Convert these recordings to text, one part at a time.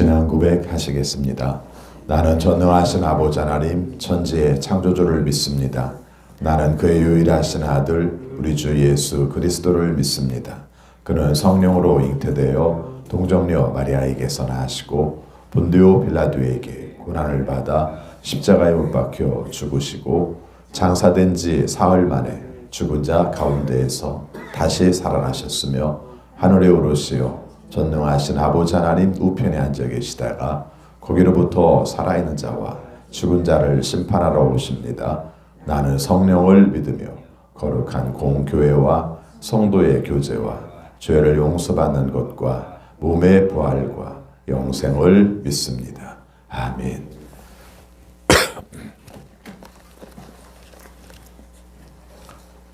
신앙 고백하시겠습니다. 나는 전능하신 아버지 하나님 천지의 창조주를 믿습니다. 나는 그의 유일하신 아들 우리 주 예수 그리스도를 믿습니다. 그는 성령으로 잉태되어 동정녀 마리아에게서 나시고 본디오 빌라도에게 고난을 받아 십자가에 못 박혀 죽으시고 장사된 지 사흘 만에 죽은 자 가운데에서 다시 살아나셨으며 하늘에 오르시어 전능하신 아버지 하나님 우편에 앉아 계시다가 거기로부터 살아있는 자와 죽은 자를 심판하러 오십니다. 나는 성령을 믿으며 거룩한 공교회와 성도의 교제와 죄를 용서받는 것과 몸의 부활과 영생을 믿습니다. 아멘.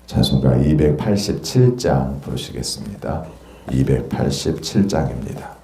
찬송가 287장 부르시겠습니다. 287장입니다.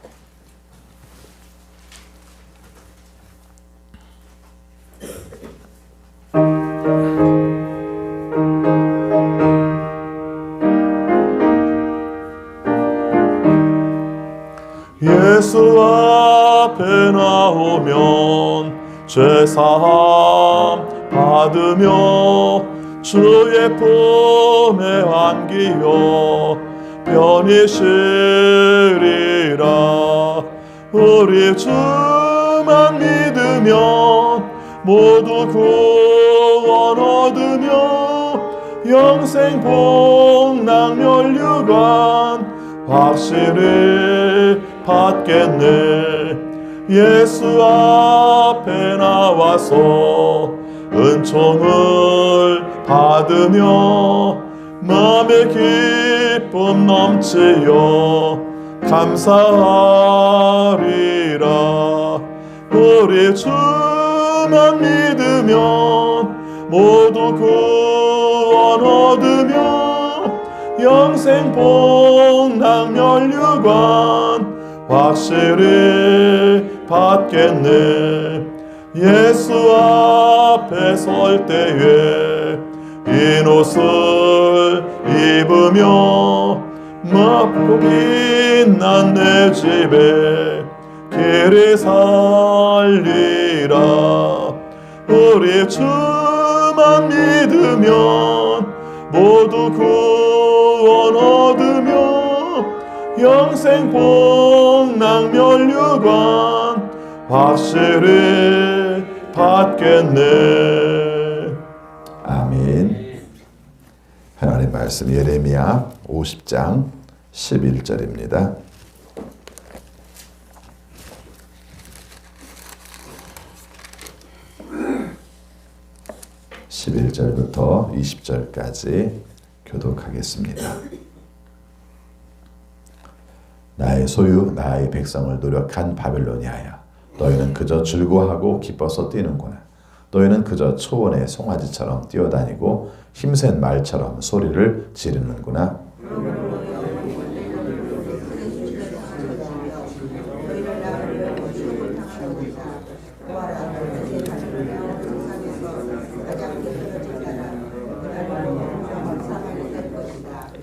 예수 앞에 나오면 죄사함 받으며 주의 품에 안기어 편히 쉬리라. 우리 주만 믿으면 모두 구원 얻으며 영생 복락 면류관 확실히 받겠네. 예수 앞에 나와서 은총을 받으며 마음의 기쁨 넘치어 감사하리라. 우리 주만 믿으면 모두 구원 얻으며 영생 복락 면류관 확실히 받겠네. 예수 앞에 설 때에 흰 옷을 입으며 맑고 빛난 내 집에 길이 살리라. 우리 주만 믿으면 모두 구원 얻으며 영생 복락 면류관 확실히 받겠네. 아멘. 하나님 말씀 예레미야 50장 11절입니다. (11절부터) (20절까지) 교독하겠습니다. 나의 소유 나의 백성을 노력한 바벨로니아야, 너희는 그저 즐거워하고 기뻐서 뛰는구나. 너희는 그저 초원의 송아지처럼 뛰어다니고 힘센 말처럼 소리를 지르는구나.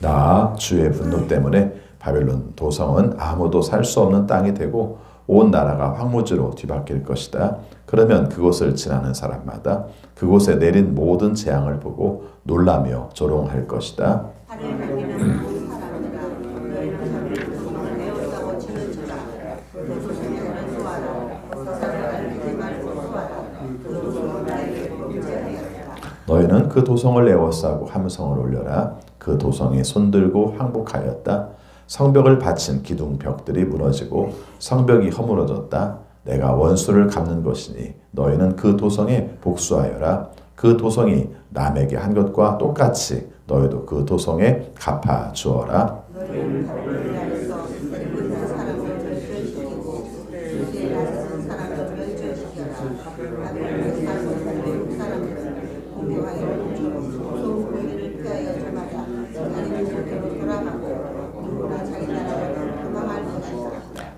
나 주의 분노 때문에 바벨론 도성은 아무도 살 수 없는 땅이 되고 온 나라가 황무지로 뒤바뀔 것이다. 그러면 그곳을 지나는 사람마다 그곳에 내린 모든 재앙을 보고 놀라며 조롱할 것이다. 너희는 그 도성을 에워싸고 함성을 올려라. 그 도성이 손들고 항복하였다. 성벽을 받친 기둥벽들이 무너지고 성벽이 허물어졌다. 내가 원수를 갚는 것이니 너희는 그 도성에 복수하여라. 그 도성이 남에게 한 것과 똑같이 너희도 그 도성에 갚아 주어라.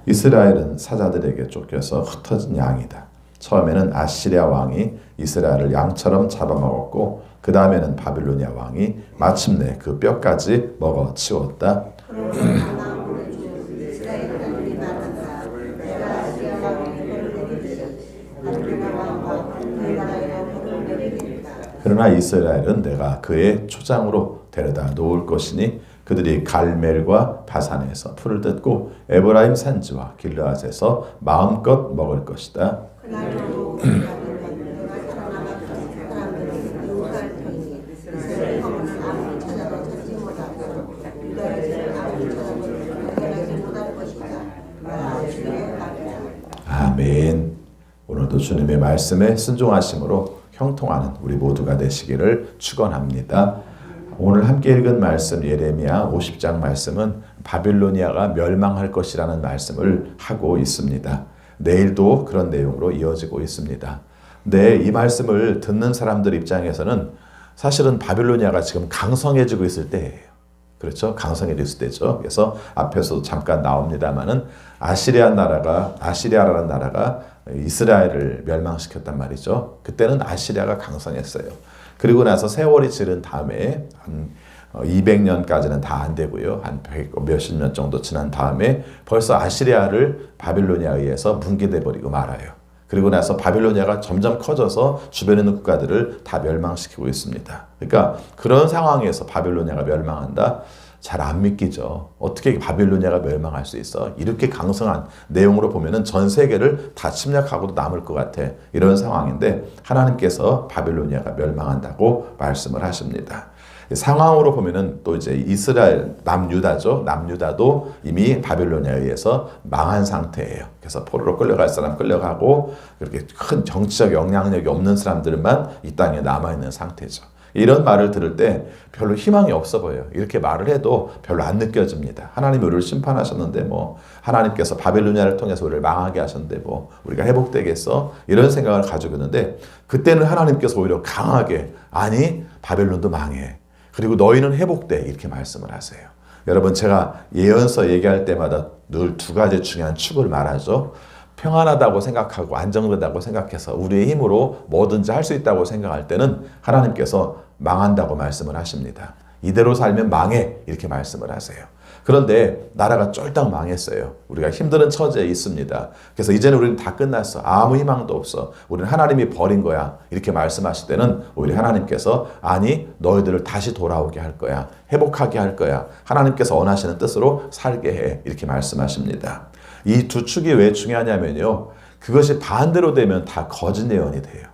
이스라엘은 사자들에게 쫓겨서 흩어진 양이다. 처음에는 아시리아 왕이 이스라엘을 양처럼 잡아먹었고 그 다음에는 바빌로니아 왕이 마침내 그 뼈까지 먹어치웠다. 그러나 이스라엘은 내가 그의 초장으로 데려다 놓을 것이니 그들이 갈멜과 바산에서 풀을 뜯고 에브라임 산지와 길르앗에서 마음껏 먹을 것이다. 아멘. 오늘도 주님의 말씀에 순종하심으로 형통하는 우리 모두가 되시기를 축원합니다. 오늘 함께 읽은 말씀 예레미야 50장 말씀은 바빌로니아가 멸망할 것이라는 말씀을 하고 있습니다. 내일도 그런 내용으로 이어지고 있습니다. 근데 이 말씀을 듣는 사람들 입장에서는 사실은 바빌로니아가 지금 강성해지고 있을 때예요. 그렇죠? 강성해졌을 때죠. 그래서 앞에서도 잠깐 나옵니다만은 아시리아라는 나라가 이스라엘을 멸망시켰단 말이죠. 그때는 아시리아가 강성했어요. 그리고 나서 세월이 지른 다음에 한 200년까지는 다 안 되고요. 한 100 몇십 년 정도 지난 다음에 벌써 아시리아를 바빌로니아에 의해서 붕괴돼 버리고 말아요. 그리고 나서 바빌로니아가 점점 커져서 주변에 있는 국가들을 다 멸망시키고 있습니다. 그러니까 그런 상황에서 바빌로니아가 멸망한다? 잘 안 믿기죠. 어떻게 바빌로니아가 멸망할 수 있어? 이렇게 강성한 내용으로 보면은 전 세계를 다 침략하고도 남을 것 같아. 이런 상황인데 하나님께서 바빌로니아가 멸망한다고 말씀을 하십니다. 상황으로 보면은 또 이제 이스라엘 남유다죠. 남유다도 이미 바빌로니아에 의해서 망한 상태예요. 그래서 포로로 끌려갈 사람 끌려가고 그렇게 큰 정치적 영향력이 없는 사람들만 이 땅에 남아있는 상태죠. 이런 말을 들을 때 별로 희망이 없어 보여요. 이렇게 말을 해도 별로 안 느껴집니다. 하나님이 우리를 심판하셨는데 뭐 하나님께서 바빌로니아를 통해서 우리를 망하게 하셨는데 뭐 우리가 회복되겠어? 이런 생각을 가지고 있는데 그때는 하나님께서 오히려 강하게 아니 바벨론도 망해. 그리고 너희는 회복돼 이렇게 말씀을 하세요. 여러분 제가 예언서 얘기할 때마다 늘 두 가지 중요한 축을 말하죠. 평안하다고 생각하고 안정되다고 생각해서 우리의 힘으로 뭐든지 할 수 있다고 생각할 때는 하나님께서 망한다고 말씀을 하십니다. 이대로 살면 망해 이렇게 말씀을 하세요. 그런데 나라가 쫄딱 망했어요. 우리가 힘든 처지에 있습니다. 그래서 이제는 우리는 다 끝났어. 아무 희망도 없어. 우리는 하나님이 버린 거야. 이렇게 말씀하실 때는 오히려 하나님께서 아니 너희들을 다시 돌아오게 할 거야. 회복하게 할 거야. 하나님께서 원하시는 뜻으로 살게 해. 이렇게 말씀하십니다. 이 두 축이 왜 중요하냐면요. 그것이 반대로 되면 다 거짓 예언이 돼요.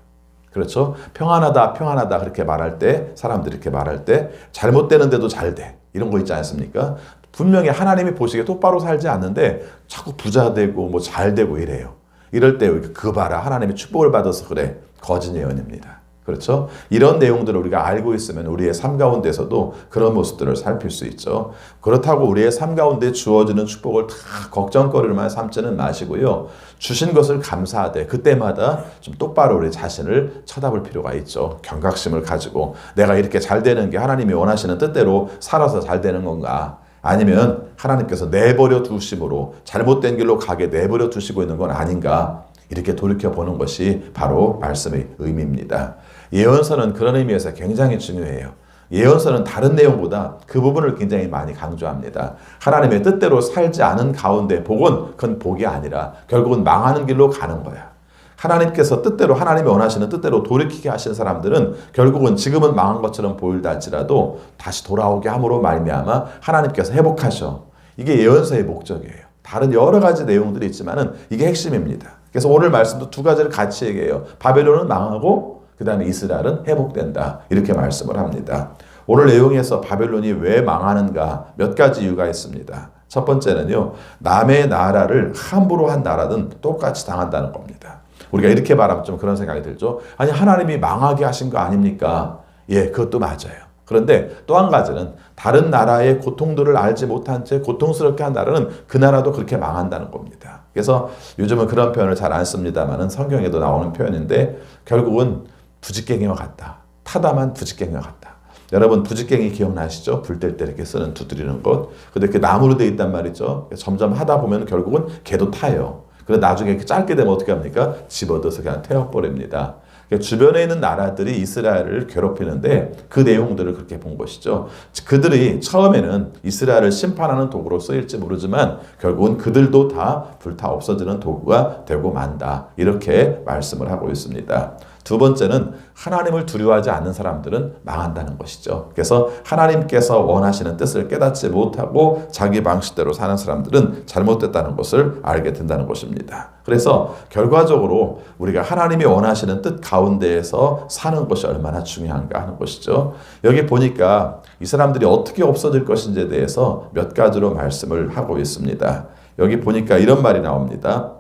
그렇죠? 평안하다, 평안하다 그렇게 말할 때 사람들이 이렇게 말할 때 잘못되는데도 잘 돼. 이런 거 있지 않습니까? 분명히 하나님이 보시기에 똑바로 살지 않는데 자꾸 부자 되고 뭐 잘 되고 이래요. 이럴 때 그 봐라 하나님이 축복을 받아서 그래. 거짓 예언입니다. 그렇죠? 이런 내용들을 우리가 알고 있으면 우리의 삶 가운데서도 그런 모습들을 살필 수 있죠. 그렇다고 우리의 삶 가운데 주어지는 축복을 다 걱정거리만 삼지는 마시고요. 주신 것을 감사하되 그때마다 좀 똑바로 우리 자신을 쳐다볼 필요가 있죠. 경각심을 가지고 내가 이렇게 잘 되는 게 하나님이 원하시는 뜻대로 살아서 잘 되는 건가? 아니면 하나님께서 내버려 두심으로 잘못된 길로 가게 내버려 두시고 있는 건 아닌가? 이렇게 돌이켜보는 것이 바로 말씀의 의미입니다. 예언서는 그런 의미에서 굉장히 중요해요. 예언서는 다른 내용보다 그 부분을 굉장히 많이 강조합니다. 하나님의 뜻대로 살지 않은 가운데 복은 그건 복이 아니라 결국은 망하는 길로 가는 거야. 하나님께서 뜻대로 하나님이 원하시는 뜻대로 돌이키게 하신 사람들은 결국은 지금은 망한 것처럼 보일다 할지라도 다시 돌아오게 함으로 말미암아 하나님께서 회복하셔. 이게 예언서의 목적이에요. 다른 여러 가지 내용들이 있지만은 이게 핵심입니다. 그래서 오늘 말씀도 두 가지를 같이 얘기해요. 바벨론은 망하고 그 다음에 이스라엘은 회복된다. 이렇게 말씀을 합니다. 오늘 내용에서 바벨론이 왜 망하는가 몇 가지 이유가 있습니다. 첫 번째는요. 남의 나라를 함부로 한 나라든 똑같이 당한다는 겁니다. 우리가 이렇게 말하면 좀 그런 생각이 들죠. 아니 하나님이 망하게 하신 거 아닙니까? 예, 그것도 맞아요. 그런데 또 한 가지는 다른 나라의 고통들을 알지 못한 채 고통스럽게 한 나라는 그 나라도 그렇게 망한다는 겁니다. 그래서 요즘은 그런 표현을 잘 안 씁니다만 성경에도 나오는 표현인데 결국은 부직갱이와 같다. 타다만 부직갱이와 같다. 여러분 부직갱이 기억나시죠? 불 뗄 때 이렇게 쓰는 두드리는 것. 근데 그 나무로 돼 있단 말이죠. 점점 하다 보면 결국은 걔도 타요. 그래서 나중에 짧게 되면 어떻게 합니까? 집어넣어서 그냥 태워버립니다. 주변에 있는 나라들이 이스라엘을 괴롭히는데 그 내용들을 그렇게 본 것이죠. 그들이 처음에는 이스라엘을 심판하는 도구로 쓰일지 모르지만 결국은 그들도 다 불타 없어지는 도구가 되고 만다. 이렇게 말씀을 하고 있습니다. 두 번째는 하나님을 두려워하지 않는 사람들은 망한다는 것이죠. 그래서 하나님께서 원하시는 뜻을 깨닫지 못하고 자기 방식대로 사는 사람들은 잘못됐다는 것을 알게 된다는 것입니다. 그래서 결과적으로 우리가 하나님이 원하시는 뜻 가운데에서 사는 것이 얼마나 중요한가 하는 것이죠. 여기 보니까 이 사람들이 어떻게 없어질 것인지에 대해서 몇 가지로 말씀을 하고 있습니다. 여기 보니까 이런 말이 나옵니다.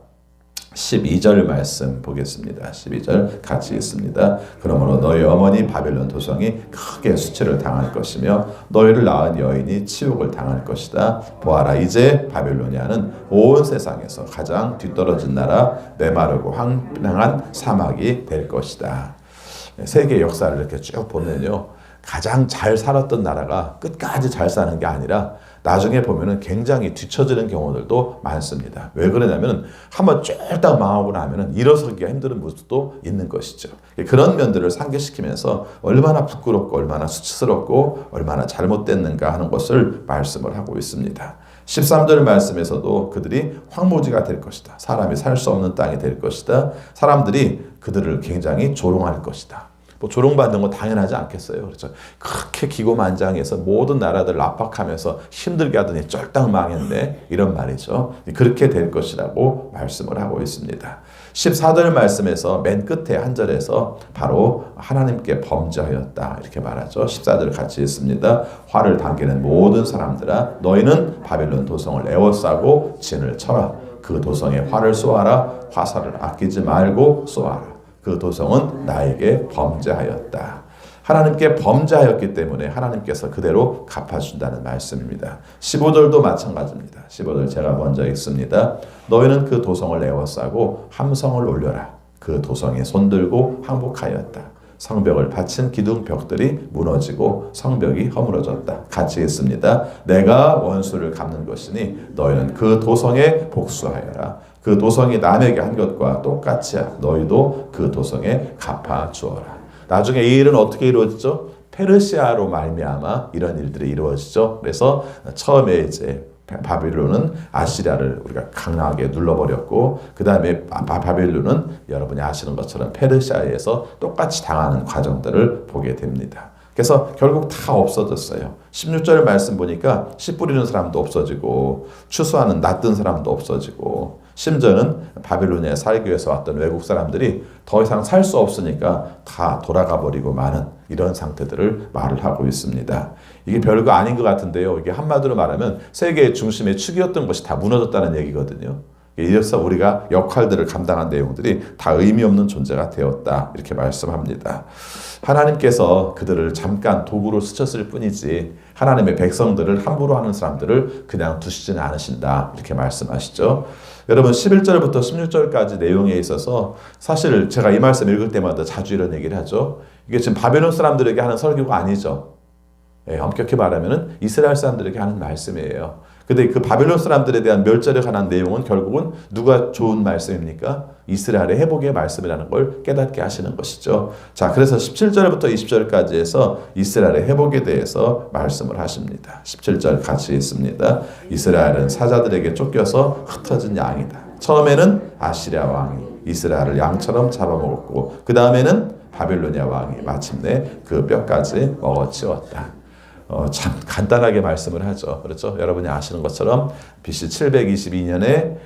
12절 말씀 보겠습니다. 12절 같이 읽습니다. 그러므로 너희 어머니 바벨론 도성이 크게 수치를 당할 것이며 너희를 낳은 여인이 치욕을 당할 것이다. 보아라, 이제 바벨로니아는 온 세상에서 가장 뒤떨어진 나라, 메마르고 황량한 사막이 될 것이다. 세계 역사를 이렇게 쭉 보면요, 가장 잘 살았던 나라가 끝까지 잘 사는 게 아니라 나중에 보면은 굉장히 뒤처지는 경우들도 많습니다. 왜 그러냐면 한번 쫄딱 망하고 나면은 일어서기가 힘든 모습도 있는 것이죠. 그런 면들을 상기시키면서 얼마나 부끄럽고 얼마나 수치스럽고 얼마나 잘못됐는가 하는 것을 말씀을 하고 있습니다. 13절 말씀에서도 그들이 황무지가 될 것이다. 사람이 살 수 없는 땅이 될 것이다. 사람들이 그들을 굉장히 조롱할 것이다. 뭐 조롱받는 건 당연하지 않겠어요. 그렇죠. 그렇게 기고만장해서 모든 나라들을 압박하면서 힘들게 하더니 쫄딱 망했네. 이런 말이죠. 그렇게 될 것이라고 말씀을 하고 있습니다. 14절 말씀에서 맨 끝에 한 절에서 바로 하나님께 범죄하였다 이렇게 말하죠. 14절 같이 읽습니다. 화를 당기는 모든 사람들아, 너희는 바벨론 도성을 에워싸고 진을 쳐라. 그 도성에 화를 쏘아라. 화살을 아끼지 말고 쏘아라. 그 도성은 나에게 범죄하였다. 하나님께 범죄하였기 때문에 하나님께서 그대로 갚아준다는 말씀입니다. 15절도 마찬가지입니다. 15절 제가 먼저 읽습니다. 너희는 그 도성을 에워싸고 함성을 올려라. 그 도성에 손들고 항복하였다. 성벽을 받친 기둥벽들이 무너지고 성벽이 허물어졌다. 같이 읽습니다. 내가 원수를 갚는 것이니 너희는 그 도성에 복수하여라. 그 도성이 남에게 한 것과 똑같이 너희도 그 도성에 갚아 주어라. 나중에 이 일은 어떻게 이루어지죠? 페르시아로 말미암아 이런 일들이 이루어지죠. 그래서 처음에 이제 바벨론은 아시리아를 우리가 강하게 눌러버렸고, 그 다음에 바벨론은 여러분이 아시는 것처럼 페르시아에서 똑같이 당하는 과정들을 보게 됩니다. 그래서 결국 다 없어졌어요. 16절 말씀 보니까 씨 뿌리는 사람도 없어지고 추수하는 낯든 사람도 없어지고, 심지어는 바벨로니아에 살기 위해서 왔던 외국 사람들이 더 이상 살 수 없으니까 다 돌아가 버리고 마는 이런 상태들을 말을 하고 있습니다. 이게 별거 아닌 것 같은데요. 이게 한마디로 말하면 세계의 중심의 축이었던 것이 다 무너졌다는 얘기거든요. 이래서 우리가 역할들을 감당한 내용들이 다 의미 없는 존재가 되었다 이렇게 말씀합니다. 하나님께서 그들을 잠깐 도구로 쓰셨을 뿐이지 하나님의 백성들을 함부로 하는 사람들을 그냥 두시지는 않으신다 이렇게 말씀하시죠. 여러분 11절부터 16절까지 내용에 있어서 사실 제가 이 말씀 읽을 때마다 자주 이런 얘기를 하죠. 이게 지금 바벨론 사람들에게 하는 설교가 아니죠. 엄격히 말하면 이스라엘 사람들에게 하는 말씀이에요. 근데 그 바벨론 사람들에 대한 멸절에 관한 내용은 결국은 누가 좋은 말씀입니까? 이스라엘의 회복의 말씀이라는 걸 깨닫게 하시는 것이죠. 자, 그래서 17절부터 20절까지 해서 이스라엘의 회복에 대해서 말씀을 하십니다. 17절 같이 읽습니다. 이스라엘은 사자들에게 쫓겨서 흩어진 양이다. 처음에는 아시리아 왕이 이스라엘을 양처럼 잡아먹었고, 그 다음에는 바벨로니아 왕이 마침내 그 뼈까지 먹어치웠다. 참 간단하게 말씀을 하죠. 그렇죠? 여러분이 아시는 것처럼 BC 722년에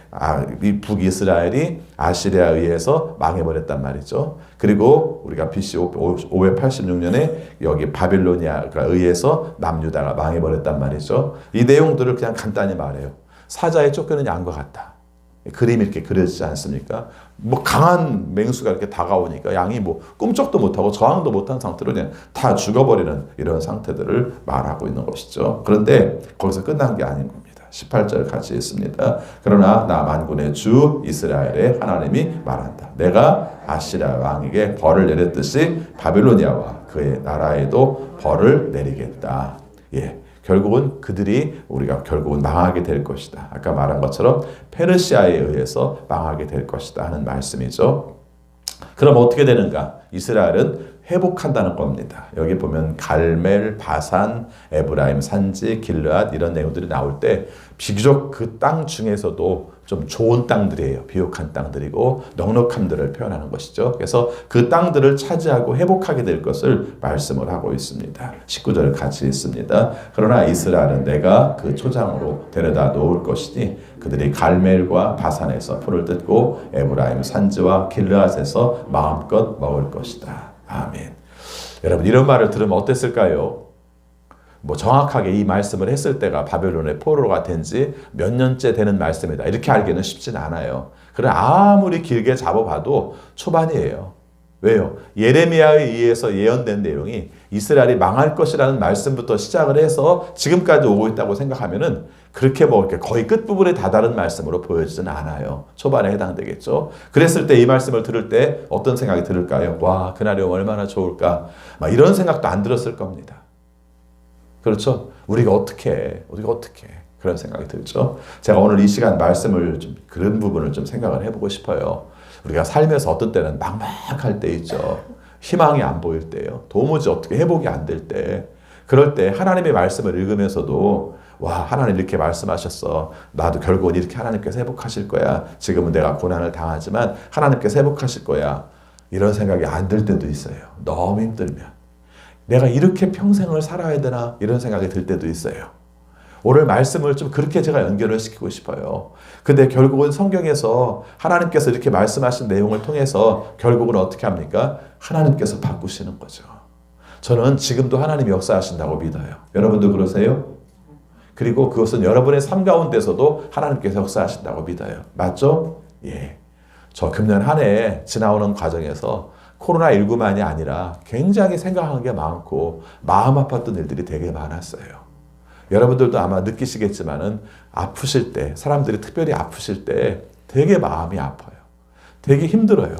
북이스라엘이 아시리아에 의해서 망해버렸단 말이죠. 그리고 우리가 BC 586년에 여기 바빌로니아가 의해서 남유다가 망해버렸단 말이죠. 이 내용들을 그냥 간단히 말해요. 사자에 쫓기는 양과 같다. 그림이 이렇게 그려지지 않습니까? 뭐 강한 맹수가 이렇게 다가오니까 양이 뭐 꿈쩍도 못하고 저항도 못한 상태로 그냥 다 죽어버리는 이런 상태들을 말하고 있는 것이죠. 그런데 거기서 끝난 게 아닌 겁니다. 18절 같이 읽습니다. 그러나 나 만군의 주 이스라엘의 하나님이 말한다. 내가 아시리아 왕에게 벌을 내렸듯이 바빌로니아와 그의 나라에도 벌을 내리겠다. 예. 결국은 그들이 우리가 결국은 망하게 될 것이다. 아까 말한 것처럼 페르시아에 의해서 망하게 될 것이다 하는 말씀이죠. 그럼 어떻게 되는가? 이스라엘은 회복한다는 겁니다. 여기 보면 갈멜, 바산, 에브라임 산지, 길르앗 이런 내용들이 나올 때 비교적 그 땅 중에서도 좀 좋은 땅들이에요. 비옥한 땅들이고 넉넉함들을 표현하는 것이죠. 그래서 그 땅들을 차지하고 회복하게 될 것을 말씀을 하고 있습니다. 19절 같이 있습니다. 그러나 이스라엘은 내가 그 초장으로 데려다 놓을 것이니 그들이 갈멜과 바산에서 풀을 뜯고 에브라임 산지와 길르앗에서 마음껏 먹을 것이다. 아멘. 여러분 이런 말을 들으면 어땠을까요? 뭐 정확하게 이 말씀을 했을 때가 바벨론의 포로가 된 지 몇 년째 되는 말씀이다. 이렇게 알기는 쉽진 않아요. 그러나 아무리 길게 잡아봐도 초반이에요. 왜요? 예레미야에 의해서 예언된 내용이 이스라엘이 망할 것이라는 말씀부터 시작을 해서 지금까지 오고 있다고 생각하면은 그렇게 뭐 이렇게 거의 끝부분에 다다른 말씀으로 보여지지는 않아요. 초반에 해당되겠죠. 그랬을 때 이 말씀을 들을 때 어떤 생각이 들을까요? 와, 그날이 얼마나 좋을까? 막 이런 생각도 안 들었을 겁니다. 그렇죠? 우리가 어떻게 그런 생각이 들죠. 제가 오늘 이 시간 말씀을 좀 그런 부분을 좀 생각을 해보고 싶어요. 우리가 살면서 어떤 때는 막막할 때 있죠. 희망이 안 보일 때요. 도무지 어떻게 회복이 안 될 때. 그럴 때 하나님의 말씀을 읽으면서도 와, 하나님 이렇게 말씀하셨어. 나도 결국은 이렇게 하나님께서 회복하실 거야. 지금은 내가 고난을 당하지만 하나님께서 회복하실 거야. 이런 생각이 안 들 때도 있어요. 너무 힘들면. 내가 이렇게 평생을 살아야 되나 이런 생각이 들 때도 있어요. 오늘 말씀을 좀 그렇게 제가 연결을 시키고 싶어요. 근데 결국은 성경에서 하나님께서 이렇게 말씀하신 내용을 통해서 결국은 어떻게 합니까? 하나님께서 바꾸시는 거죠. 저는 지금도 하나님이 역사하신다고 믿어요. 여러분도 그러세요? 그리고 그것은 여러분의 삶 가운데서도 하나님께서 역사하신다고 믿어요. 맞죠? 예. 저 금년 한 해 지나오는 과정에서 코로나19만이 아니라 굉장히 생각한 게 많고 마음 아팠던 일들이 되게 많았어요. 여러분들도 아마 느끼시겠지만은 아프실 때, 사람들이 특별히 아프실 때 되게 마음이 아파요. 되게 힘들어요.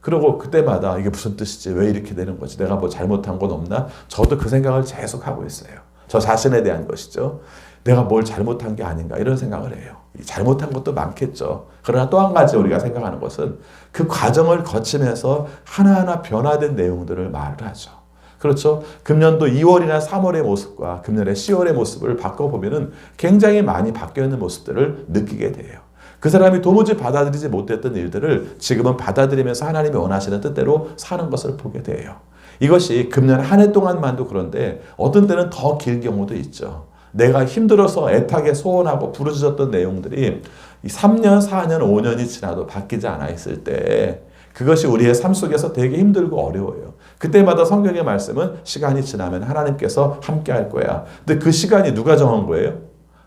그리고 그때마다 이게 무슨 뜻이지? 왜 이렇게 되는 거지? 내가 뭐 잘못한 건 없나? 저도 그 생각을 계속 하고 있어요. 저 자신에 대한 것이죠. 내가 뭘 잘못한 게 아닌가 이런 생각을 해요. 잘못한 것도 많겠죠. 그러나 또 한 가지 우리가 생각하는 것은 그 과정을 거치면서 하나하나 변화된 내용들을 말을 하죠. 그렇죠. 금년도 2월이나 3월의 모습과 금년의 10월의 모습을 바꿔보면은 굉장히 많이 바뀌어 있는 모습들을 느끼게 돼요. 그 사람이 도무지 받아들이지 못했던 일들을 지금은 받아들이면서 하나님이 원하시는 뜻대로 사는 것을 보게 돼요. 이것이 금년 한 해 동안만도 그런데 어떤 때는 더 길 경우도 있죠. 내가 힘들어서 애타게 소원하고 부르짖었던 내용들이 3년, 4년, 5년이 지나도 바뀌지 않아 있을 때 그것이 우리의 삶 속에서 되게 힘들고 어려워요. 그때마다 성경의 말씀은 시간이 지나면 하나님께서 함께 할 거야. 근데 그 시간이 누가 정한 거예요?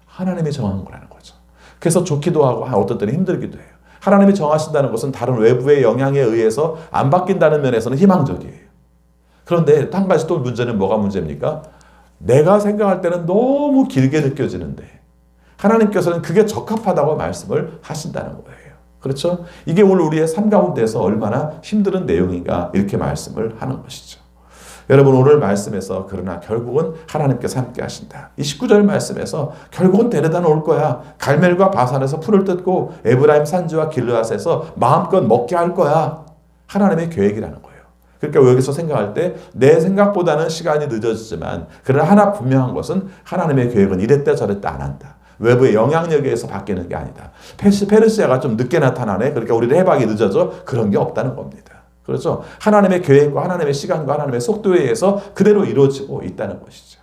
하나님이 정한 거라는 거죠. 그래서 좋기도 하고 어떤 때는 힘들기도 해요. 하나님이 정하신다는 것은 다른 외부의 영향에 의해서 안 바뀐다는 면에서는 희망적이에요. 그런데 한 가지 또 문제는 뭐가 문제입니까? 내가 생각할 때는 너무 길게 느껴지는데 하나님께서는 그게 적합하다고 말씀을 하신다는 거예요. 그렇죠? 이게 오늘 우리의 삶 가운데서 얼마나 힘든 내용인가 이렇게 말씀을 하는 것이죠. 여러분 오늘 말씀에서 그러나 결국은 하나님께서 함께 하신다. 이 19절 말씀에서 결국은 데려다 놓을 거야. 갈멜과 바산에서 풀을 뜯고 에브라임 산지와 길르앗에서 마음껏 먹게 할 거야. 하나님의 계획이라는 거예요. 그러니까 여기서 생각할 때 내 생각보다는 시간이 늦어지지만 그러나 하나 분명한 것은 하나님의 계획은 이랬다 저랬다 안 한다. 외부의 영향력에 의해서 바뀌는 게 아니다. 페르시아가 좀 늦게 나타나네. 그러니까 우리의 해박이 늦어져. 그런 게 없다는 겁니다. 그렇죠? 하나님의 계획과 하나님의 시간과 하나님의 속도에 의해서 그대로 이루어지고 있다는 것이죠.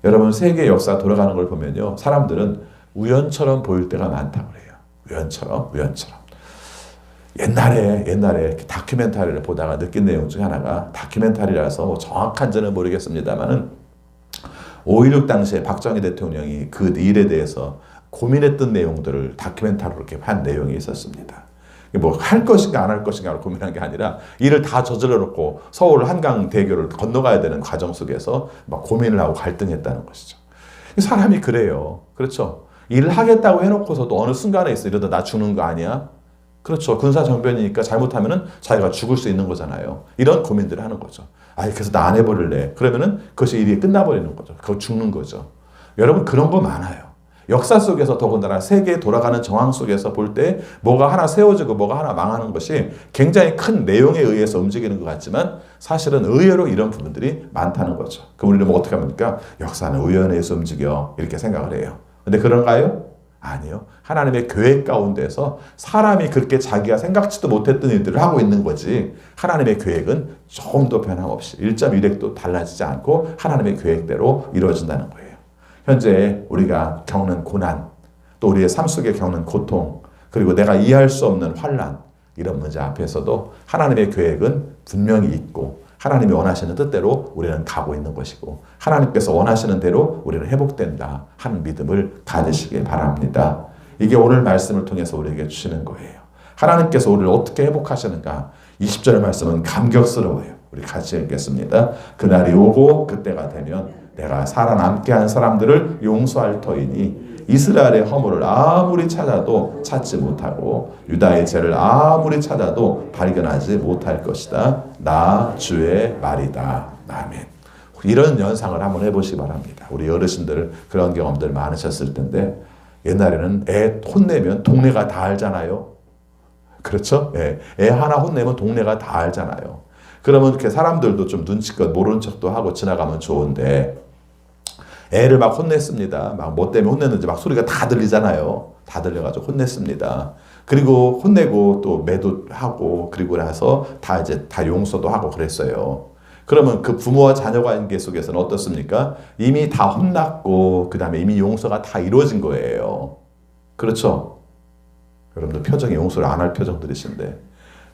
여러분 세계 역사 돌아가는 걸 보면요. 사람들은 우연처럼 보일 때가 많다고 그래요. 우연처럼. 옛날에 다큐멘터리를 보다가 느낀 내용 중에 하나가 다큐멘터리라서 뭐 정확한지는 모르겠습니다만은 5.16 당시에 박정희 대통령이 그 일에 대해서 고민했던 내용들을 다큐멘터리로 이렇게 한 내용이 있었습니다. 뭐 할 것인가 안 할 것인가를 고민한 게 아니라 일을 다 저질러 놓고 서울 한강대교를 건너가야 되는 과정 속에서 막 고민을 하고 갈등했다는 것이죠. 사람이 그래요. 그렇죠? 일을 하겠다고 해놓고서도 어느 순간에 있어 이러다 나 죽는 거 아니야? 그렇죠. 군사정변이니까 잘못하면은 자기가 죽을 수 있는 거잖아요. 이런 고민들을 하는 거죠. 그래서 나 안 해버릴래. 그러면은 그것이 일이 끝나버리는 거죠. 그거 죽는 거죠. 여러분 그런 거 많아요. 역사 속에서 더군다나 세계에 돌아가는 정황 속에서 볼 때 뭐가 하나 세워지고 뭐가 하나 망하는 것이 굉장히 큰 내용에 의해서 움직이는 것 같지만 사실은 의외로 이런 부분들이 많다는 거죠. 그럼 우리는 뭐 어떻게 합니까? 역사는 우연에 의해서 움직여. 이렇게 생각을 해요. 근데 그런가요? 아니요. 하나님의 계획 가운데서 사람이 그렇게 자기가 생각지도 못했던 일들을 하고 있는 거지. 하나님의 계획은 조금도 변함없이 1.1획도 달라지지 않고 하나님의 계획대로 이루어진다는 거예요. 현재 우리가 겪는 고난, 또 우리의 삶 속에 겪는 고통, 그리고 내가 이해할 수 없는 환난, 이런 문제 앞에서도 하나님의 계획은 분명히 있고 하나님이 원하시는 뜻대로 우리는 가고 있는 것이고 하나님께서 원하시는 대로 우리는 회복된다 하는 믿음을 가지시길 바랍니다. 이게 오늘 말씀을 통해서 우리에게 주시는 거예요. 하나님께서 우리를 어떻게 회복하시는가? 20절 말씀은 감격스러워요. 우리 같이 읽겠습니다. 그날이 오고 그때가 되면 내가 살아남게 한 사람들을 용서할 터이니 이스라엘의 허물을 아무리 찾아도 찾지 못하고 유다의 죄를 아무리 찾아도 발견하지 못할 것이다. 나 주의 말이다. 아멘. 이런 연상을 한번 해보시기 바랍니다. 우리 어르신들 그런 경험들 많으셨을 텐데 옛날에는 애 혼내면 동네가 다 알잖아요. 그렇죠? 애 하나 혼내면 동네가 다 알잖아요. 그러면 이렇게 사람들도 좀 눈치껏 모르는 척도 하고 지나가면 좋은데 애를 막 혼냈습니다. 막 뭐 때문에 혼냈는지 막 소리가 다 들리잖아요. 다 들려가지고 혼냈습니다. 그리고 혼내고 또 매도하고 그리고 나서 다 이제 다 용서도 하고 그랬어요. 그러면 그 부모와 자녀 관계 속에서는 어떻습니까? 이미 다 혼났고 그 다음에 이미 용서가 다 이루어진 거예요. 그렇죠? 여러분들 표정이 용서를 안 할 표정들이신데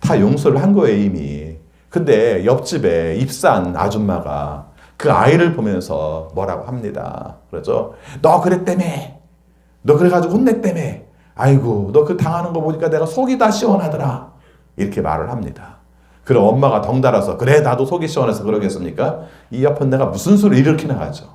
다 용서를 한 거예요 이미. 근데 옆집에 입산 아줌마가 그 아이를 보면서 뭐라고 합니다. 그렇죠? 너 그랬다며. 너 그래가지고 혼냈다며. 아이고 너 그 당하는 거 보니까 내가 속이 다 시원하더라. 이렇게 말을 합니다. 그럼 엄마가 덩달아서 그래 나도 속이 시원해서 그러겠습니까? 이 옆은 내가 무슨 소리를 이렇게 나가죠.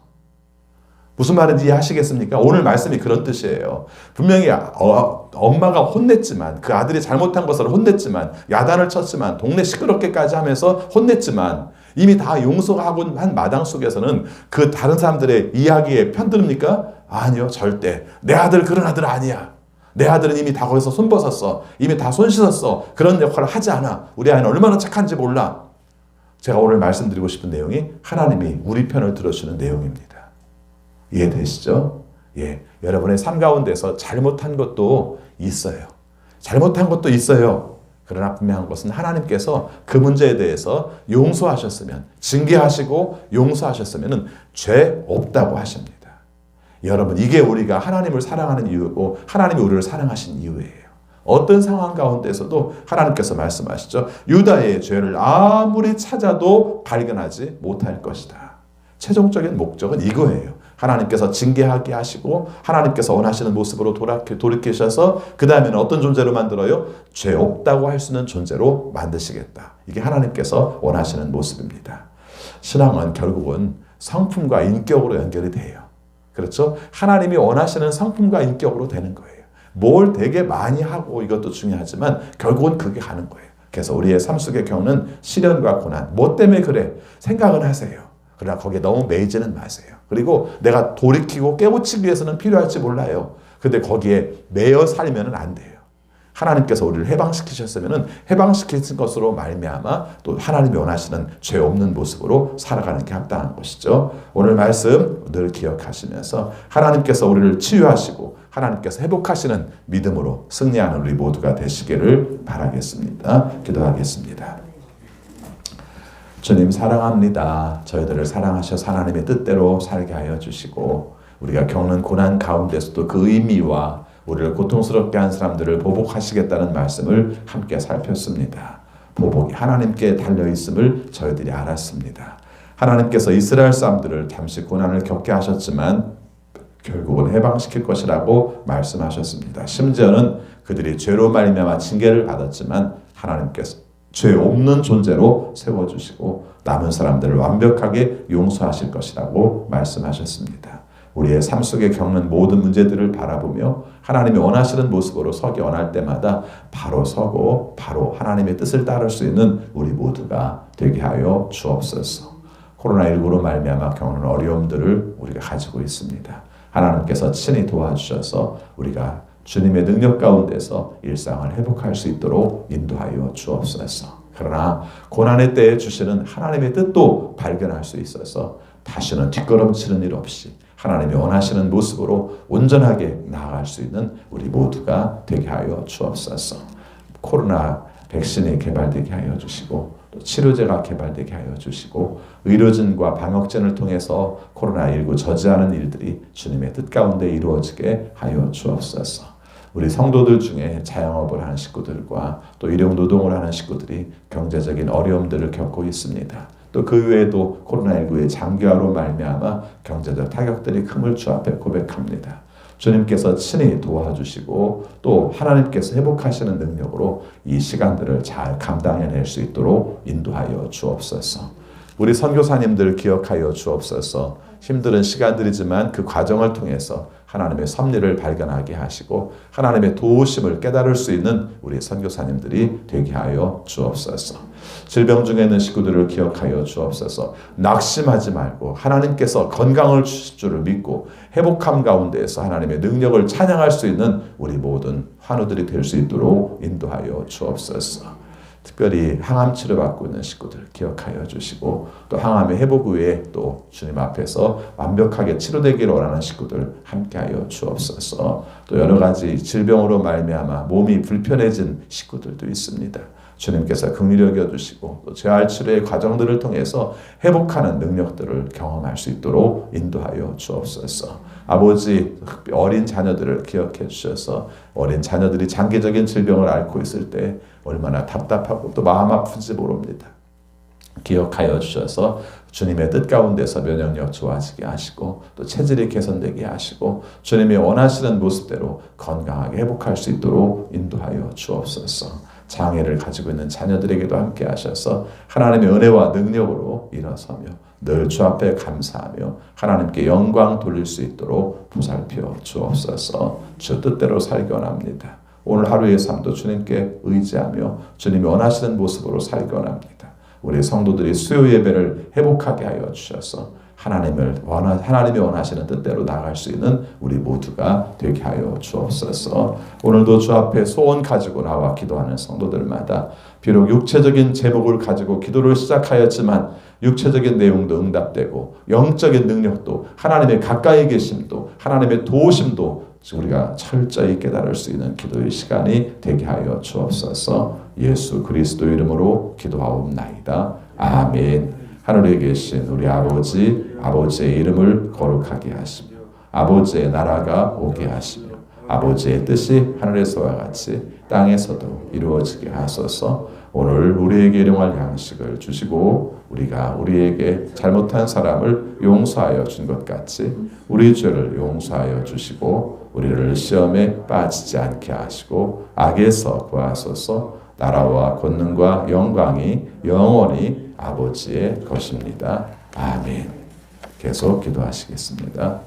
무슨 말인지 이해하시겠습니까? 오늘 말씀이 그런 뜻이에요. 분명히 엄마가 혼냈지만 그 아들이 잘못한 것을 혼냈지만 야단을 쳤지만 동네 시끄럽게까지 하면서 혼냈지만 이미 다 용서하고 한 마당 속에서는 그 다른 사람들의 이야기에 편들입니까? 아니요 절대. 내 아들 그런 아들 아니야. 내 아들은 이미 다 거기서 손 벗었어. 이미 다 손 씻었어. 그런 역할을 하지 않아. 우리 아이는 얼마나 착한지 몰라. 제가 오늘 말씀드리고 싶은 내용이 하나님이 우리 편을 들어주는 내용입니다. 이해되시죠? 예, 여러분의 삶 가운데서 잘못한 것도 있어요. 잘못한 것도 있어요. 그러나 분명한 것은 하나님께서 그 문제에 대해서 용서하셨으면, 징계하시고 용서하셨으면 죄 없다고 하십니다. 여러분, 이게 우리가 하나님을 사랑하는 이유고 하나님이 우리를 사랑하신 이유예요. 어떤 상황 가운데서도 하나님께서 말씀하시죠. 유다의 죄를 아무리 찾아도 발견하지 못할 것이다. 최종적인 목적은 이거예요. 하나님께서 징계하게 하시고 하나님께서 원하시는 모습으로 돌이키셔서 그 다음에는 어떤 존재로 만들어요? 죄 없다고 할 수 있는 존재로 만드시겠다. 이게 하나님께서 원하시는 모습입니다. 신앙은 결국은 성품과 인격으로 연결이 돼요. 그렇죠? 하나님이 원하시는 성품과 인격으로 되는 거예요. 뭘 되게 많이 하고 이것도 중요하지만 결국은 그게 가는 거예요. 그래서 우리의 삶 속에 겪는 시련과 고난, 뭐 때문에 그래? 생각은 하세요. 그러나 거기에 너무 매이지는 마세요. 그리고 내가 돌이키고 깨우치기 위해서는 필요할지 몰라요. 근데 거기에 매여 살면 안 돼요. 하나님께서 우리를 해방시키셨으면 해방시키신 것으로 말미암아 또 하나님이 원하시는 죄 없는 모습으로 살아가는 게 합당한 것이죠. 오늘 말씀 늘 기억하시면서 하나님께서 우리를 치유하시고 하나님께서 회복하시는 믿음으로 승리하는 우리 모두가 되시기를 바라겠습니다. 기도하겠습니다. 주님 사랑합니다. 저희들을 사랑하셔서 하나님의 뜻대로 살게 하여 주시고 우리가 겪는 고난 가운데서도 그 의미와 우리를 고통스럽게 한 사람들을 보복하시겠다는 말씀을 함께 살폈습니다. 보복이 하나님께 달려있음을 저희들이 알았습니다. 하나님께서 이스라엘 사람들을 잠시 고난을 겪게 하셨지만 결국은 해방시킬 것이라고 말씀하셨습니다. 심지어는 그들이 죄로 말미암아 징계를 받았지만 하나님께서 죄 없는 존재로 세워주시고 남은 사람들을 완벽하게 용서하실 것이라고 말씀하셨습니다. 우리의 삶 속에 겪는 모든 문제들을 바라보며 하나님이 원하시는 모습으로 서기 원할 때마다 바로 서고 바로 하나님의 뜻을 따를 수 있는 우리 모두가 되게 하여 주옵소서. 코로나19로 말미암아 겪는 어려움들을 우리가 가지고 있습니다. 하나님께서 친히 도와주셔서 우리가 주님의 능력 가운데서 일상을 회복할 수 있도록 인도하여 주옵소서. 그러나 고난의 때에 주시는 하나님의 뜻도 발견할 수 있어서 다시는 뒷걸음치는 일 없이 하나님이 원하시는 모습으로 온전하게 나아갈 수 있는 우리 모두가 되게 하여 주옵소서. 코로나 백신이 개발되게 하여 주시고 또 치료제가 개발되게 하여 주시고 의료진과 방역진을 통해서 코로나19 저지하는 일들이 주님의 뜻 가운데 이루어지게 하여 주옵소서. 우리 성도들 중에 자영업을 하는 식구들과 또 일용노동을 하는 식구들이 경제적인 어려움들을 겪고 있습니다. 또 그 외에도 코로나19의 장기화로 말미암아 경제적 타격들이 큼을 주 앞에 고백합니다. 주님께서 친히 도와주시고 또 하나님께서 회복하시는 능력으로 이 시간들을 잘 감당해낼 수 있도록 인도하여 주옵소서. 우리 선교사님들 기억하여 주옵소서. 힘든 시간들이지만 그 과정을 통해서 하나님의 섭리를 발견하게 하시고 하나님의 도우심을 깨달을 수 있는 우리 선교사님들이 되게 하여 주옵소서. 질병 중에 있는 식구들을 기억하여 주옵소서. 낙심하지 말고 하나님께서 건강을 주실 줄을 믿고 회복함 가운데에서 하나님의 능력을 찬양할 수 있는 우리 모든 환우들이 될 수 있도록 인도하여 주옵소서. 특별히 항암 치료받고 있는 식구들 기억하여 주시고 또 항암의 회복 후에 또 주님 앞에서 완벽하게 치료되기를 원하는 식구들 함께하여 주옵소서. 또 여러 가지 질병으로 말미암아 몸이 불편해진 식구들도 있습니다. 주님께서 긍휼히 여겨주시고 또 재활 치료의 과정들을 통해서 회복하는 능력들을 경험할 수 있도록 인도하여 주옵소서. 아버지, 어린 자녀들을 기억해 주셔서 어린 자녀들이 장기적인 질병을 앓고 있을 때 얼마나 답답하고 또 마음 아픈지 모릅니다. 기억하여 주셔서 주님의 뜻 가운데서 면역력 좋아지게 하시고 또 체질이 개선되게 하시고 주님이 원하시는 모습대로 건강하게 회복할 수 있도록 인도하여 주옵소서. 장애를 가지고 있는 자녀들에게도 함께 하셔서 하나님의 은혜와 능력으로 일어서며 늘 주 앞에 감사하며 하나님께 영광 돌릴 수 있도록 보살펴 주옵소서. 주 뜻대로 살기 원합니다. 오늘 하루의 삶도 주님께 의지하며 주님이 원하시는 모습으로 살기 원합니다. 우리 성도들이 수요 예배를 회복하게 하여 주셔서 하나님이 원하시는 뜻대로 나아갈 수 있는 우리 모두가 되게 하여 주옵소서. 오늘도 주 앞에 소원 가지고 나와 기도하는 성도들마다 비록 육체적인 제목을 가지고 기도를 시작하였지만 육체적인 내용도 응답되고 영적인 능력도 하나님의 가까이 계심도 하나님의 도우심도 우리가 철저히 깨달을 수 있는 기도의 시간이 되게 하여 주옵소서. 예수 그리스도 이름으로 기도하옵나이다. 아멘. 하늘에 계신 우리 아버지의 이름을 거룩하게 하시며 아버지의 나라가 오게 하시며 아버지의 뜻이 하늘에서와 같이 땅에서도 이루어지게 하소서. 오늘 우리에게 일용할 양식을 주시고 우리가 우리에게 잘못한 사람을 용서하여 준 것 같이 우리 죄를 용서하여 주시고 우리를 시험에 빠지지 않게 하시고 악에서 구하소서. 나라와 권능과 영광이 영원히 아버지의 것입니다. 아멘. 계속 기도하시겠습니다.